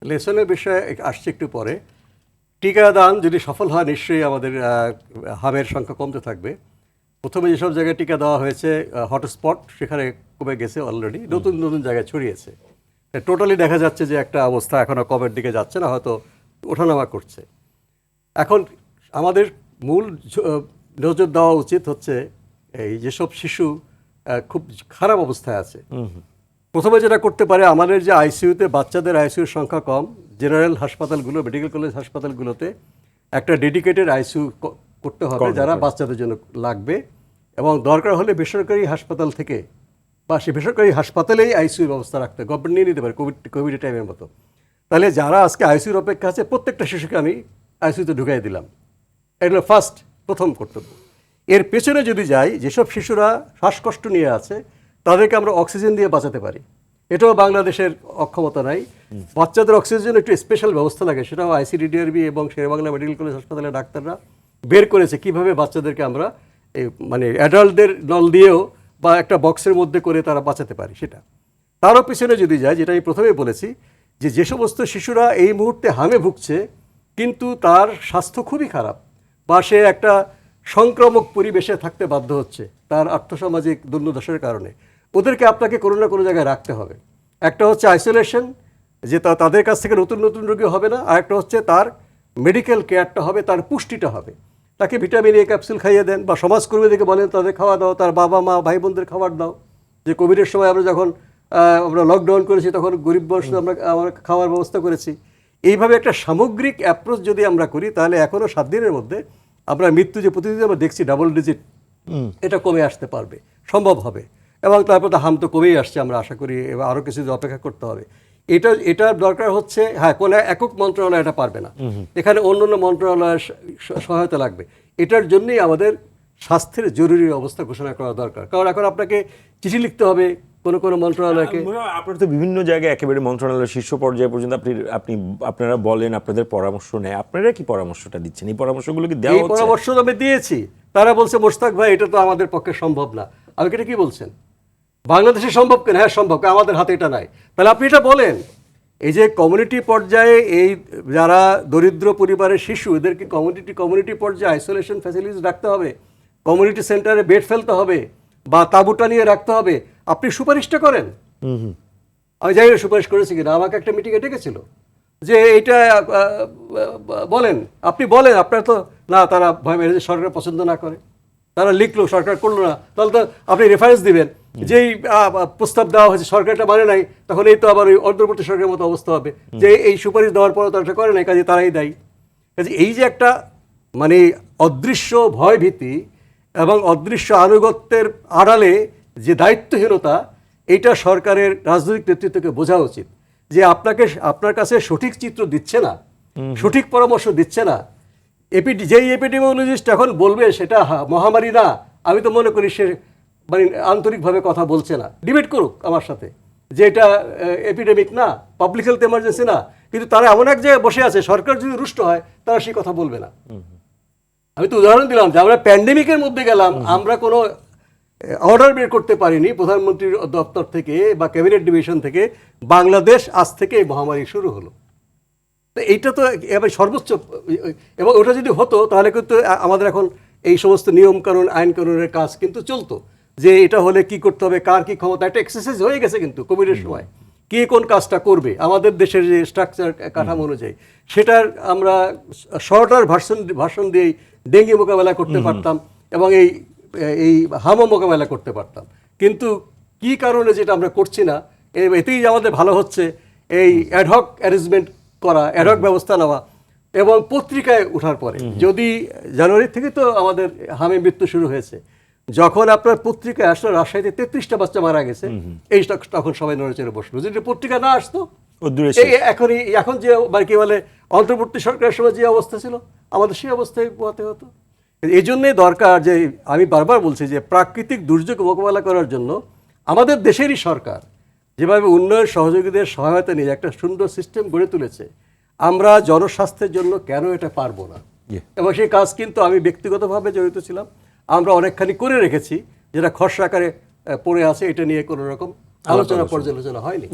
লেসনের বিষয়ে আসছে একটু পরে। টিকাদান যদি সফল হয় নিশ্চয়ই আমাদের হামের সংখ্যা কমতে থাকবে। প্রথমে যেসব জায়গায় টিকা দেওয়া হয়েছে হটস্পট, সেখানে কমে গেছে অলরেডি, নতুন নতুন জায়গায় ছড়িয়েছে। টোটালি দেখা যাচ্ছে যে একটা অবস্থা এখনও কমের দিকে যাচ্ছে না, হয়তো ওঠানামা করছে। এখন আমাদের মূল নজর দেওয়া উচিত হচ্ছে এই যেসব শিশু খুব খারাপ অবস্থায় আছে। প্রথমে যেটা করতে পারে, আমাদের যে আইসিইউতে বাচ্চাদের আইসিইউর সংখ্যা কম, জেনারেল হাসপাতালগুলো, মেডিকেল কলেজ হাসপাতালগুলোতে একটা ডেডিকেটেড আইসিইউ করতে হবে যারা বাচ্চাদের জন্য লাগবে, এবং দরকার হলে বেসরকারি হাসপাতাল থেকে বা সে বেসরকারি হাসপাতালেই আইসিইউর ব্যবস্থা রাখতে গভর্নমেন্ট নিয়ে নিতে পারে কোভিড টাইমের মতো। তাহলে যারা আজকে আইসিইউর অপেক্ষা আছে প্রত্যেকটা শিশুকে আমি আইসিইউতে ঢুকাই দিলাম। এগুলো প্রথম কর্তব্য। এর পেছনে যদি যাই, যেসব শিশুরা শ্বাসকষ্ট নিয়ে আছে তাদেরকে আমরা অক্সিজেন দিয়ে বাঁচাতে পারি। এটাও বাংলাদেশের অক্ষমতা নাই। বাচ্চাদের অক্সিজেনের একটু স্পেশাল ব্যবস্থা লাগে, সেটাও আইসিডিডিআরবি এবং শেরেবাংলা মেডিকেল কলেজ হাসপাতালের ডাক্তাররা বের করেছে কিভাবে বাচ্চাদেরকে আমরা মানে অ্যাডাল্টদের নল দিয়েও বা একটা বক্সের মধ্যে করে তারা বাঁচাতে পারি। সেটা তারও পিছনে যদি যায়, যেটা আমি প্রথমেই বলেছি, যে সমস্ত শিশুরা এই মুহূর্তে হামে ভুগছে কিন্তু তার স্বাস্থ্য খুবই খারাপ, বা সে একটা সংক্রামক পরিবেশে থাকতে বাধ্য হচ্ছে তার আর্থসামাজিক দুর্দশার কারণে, ওদেরকে আপনাকে কোনো না কোনো জায়গায় রাখতে হবে। একটা হচ্ছে আইসোলেশন, যে তাদের কাছ থেকে নতুন নতুন রোগী হবে না, আর একটা হচ্ছে তার মেডিকেল কেয়ারটা হবে, তার পুষ্টিটা হবে। তাকে ভিটামিন এ ক্যাপসুল খাইয়ে দেন, বা সমাজকর্মীদেরকে বলেন তাদের খাওয়া দাও, তার বাবা মা ভাই বোনদের খাবার দাও। যে কোভিডের সময় আমরা যখন আমরা লকডাউন করেছি তখন গরিব বয়স আমরা খাওয়ার ব্যবস্থা করেছি। এইভাবে একটা সামগ্রিক অ্যাপ্রোচ যদি আমরা করি, তাহলে এখনও 7 দিনের মধ্যে আমরা মৃত্যু যে প্রতিদিন আমরা দেখছি ডাবল ডিজিট, এটা কমে আসতে পারবে, সম্ভব হবে। এবং তারপর হাম তো কমেই আসছে, আমরা আশা করি এবার আরও কিছু অপেক্ষা করতে হবে। এটার দরকার হচ্ছে, হ্যাঁ, কোনো একক মন্ত্রণালয় এটা পারবে না, এখানে অন্য অন্য মন্ত্রণালয়ের সহায়তা লাগবে। এটার জন্যই আমাদের স্বাস্থ্যের জরুরি অবস্থা ঘোষণা করা দরকার। কারণ এখন আপনাকে চিঠি লিখতে হবে কোনো মন্ত্রণালয়কে। আপনারা তো বিভিন্ন জায়গায় একেবারে মন্ত্রণালয়ের শীর্ষ পর্যায়ে পর্যন্ত আপনারা বলেন, আপনাদের পরামর্শ নেয়, আপনারা কি পরামর্শটা দিচ্ছেন? এই পরামর্শগুলো কি দেওয়া হচ্ছে? পরামর্শ আমি দিয়েছি, তারা বলছে মোশতাক ভাই এটা তো আমাদের পক্ষে সম্ভব না। আমি এটা কি বলছেন, বাংলাদেশে সম্ভব কেন? হ্যাঁ সম্ভব, আমাদের হাতে এটা নাই। তাহলে আপনি এটা বলেন। এই যে কমিউনিটি পর্যায়ে এই যারা দরিদ্র পরিবারের শিশু, এদেরকে কমিউনিটি পর্যায়ে আইসোলেশন ফ্যাসিলিটিস রাখতে হবে, কমিউনিটি সেন্টারে বেড ফেলতে হবে, বা তাঁবুটা নিয়ে রাখতে হবে। আপনি সুপারিশটা করেন। আমি জানি না সুপারিশ করেছি কিনা, আমাকে একটা মিটিংয়ে ডেকেছিল যে এইটা বলেন, আপনি বলেন। আপনার তো না, তারা ভয় মেরে যে সরকার পছন্দ না করে, তারা লিখলো সরকার করলো না, তাহলে তো আপনি রেফারেন্স দিবেন যেই প্রস্তাব দেওয়া হয়েছে সরকারটা মানে নাই, তখন এই তো আবার ওই অন্তর্বর্তী সরকারের মতো অবস্থা হবে যে এই সুপারিশ দেওয়ার পরও তারা করে নাই, কাজে তারাই দায়ী। কাজে এই যে একটা মানে অদৃশ্য ভয়ভীতি এবং অদৃশ্য আনুগত্যের আড়ালে যে দায়িত্বহীনতা, এইটা সরকারের রাজনৈতিক নেতৃত্বকে বোঝা উচিত। যে আপনার কাছে সঠিক চিত্র দিচ্ছে না, সঠিক পরামর্শ দিচ্ছে না। যেই এপিডেমিওলজিস্ট এখন বলবে সেটা মহামারী না, আমি তো মনে করি সে মানে আন্তরিকভাবে কথা বলছে না। ডিবেট করুক আমার সাথে যে এটা এপিডেমিক না, পাবলিক হেলথ এমার্জেন্সি না, কিন্তু তারা এমন এক জায়গায় বসে আছে, সরকার যদি রুষ্ট হয় তারা সেই কথা বলবে না। আমি তো উদাহরণ দিলাম যে আমরা প্যান্ডেমিকের মধ্যে গেলাম, আমরা কোনো অর্ডার বের করতে পারিনি প্রধানমন্ত্রীর দপ্তর থেকে বা ক্যাবিনেট ডিভিশন থেকে, বাংলাদেশ আজ থেকে এই মহামারী শুরু হলো। তো এইটা তো এবার সর্বোচ্চ, এবং ওটা যদি হতো তাহলে কিন্তু আমাদের এখন এই সমস্ত নিয়মকানুন আইন কানুনের কাজ কিন্তু চলতো, যে এটা হলে কি করতে হবে, কার কি ক্ষমতা, একটা এক্সারসাইজ হয়ে গেছে কিন্তু কোভিডের সময় কে কোন কাজটা করবে আমাদের দেশের যে স্ট্রাকচার কাঠামো অনুযায়ী, সেটার আমরা শর্টার ভার্সন দিয়েই ডেঙ্গি মোকাবেলা করতে পারতাম এবং এই হামও মোকাবেলা করতে পারতাম। কিন্তু কি কারণে যেটা আমরা করছি না, এতেই আমাদের ভালো হচ্ছে এই অ্যাডহক অ্যারেঞ্জমেন্ট করা, অ্যাডহক ব্যবস্থা নেওয়া, এবং পত্রিকায় ওঠার পরে, যদি জানুয়ারি থেকে তো আমাদের হামে মৃত্যু শুরু হয়েছে, যখন আপনার পত্রিকায় আসলো রাজশাহীতে 33টা বাচ্চা মারা গেছে, এই তখন সবাই নড়েচড়ে বসলো। যদি পত্রিকা না আসতো, এখন যে মানে কি বলে অন্তর্বর্তী সরকারের সময় যে অবস্থা ছিল, আমাদের সেই অবস্থায় পোহাতে হতো। এই জন্যই দরকার যে আমি বারবার বলছি যে প্রাকৃতিক দুর্যোগ মোকাবেলা করার জন্য আমাদের দেশেরই সরকার যেভাবে উন্নয়ন সহযোগীদের সহায়তা নিয়ে একটা সুন্দর সিস্টেম গড়ে তুলেছে, আমরা জনস্বাস্থ্যের জন্য কেন এটা পারবো না? এবং সেই কাজ কিন্তু আমি ব্যক্তিগতভাবে জড়িত ছিলাম। আমরা অনেকখানি করে রেখেছি, যেটা খসড়া আকারে পড়ে আছে, এটা নিয়ে কোনো রকম আলোচনা পর্যালোচনা হয়নি।